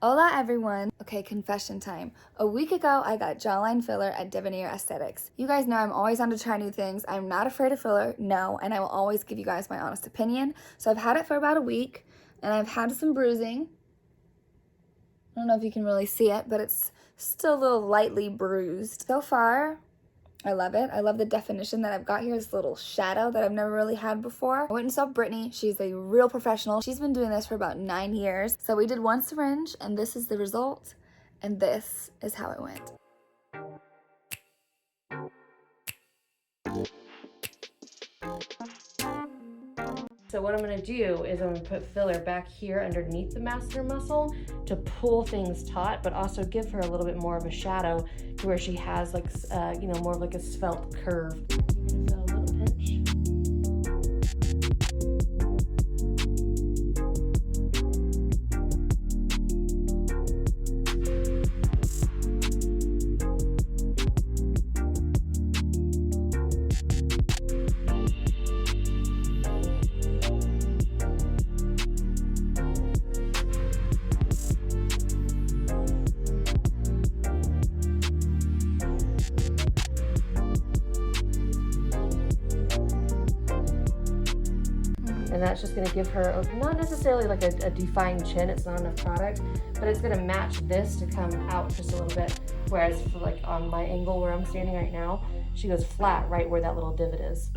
Hola everyone! Okay, confession time. A week ago, I got jawline filler at Devenir Aesthetics. You guys know I'm always on to try new things. I'm not afraid of filler, no, and I will always give you guys my honest opinion. So I've had it for about a week, and I've had some bruising. I don't know if you can really see it, but it's still a little lightly bruised. So far, I love it. I love the definition that I've got here, this little shadow that I've never really had before. I went and saw Brittany. She's a real professional. She's been doing this for about 9 years. So we did one syringe, and this is the result, and this is how it went. So what I'm going to do is I'm going to put filler back here underneath the masseter muscle to pull things taut, but also give her a little bit more of a shadow to where she has like, more of like a svelte curve. Give it a little pinch. And that's just gonna give her, not necessarily like a defined chin, it's not enough product, but it's gonna match this to come out just a little bit. Whereas for like on my angle where I'm standing right now, she goes flat right where that little divot is.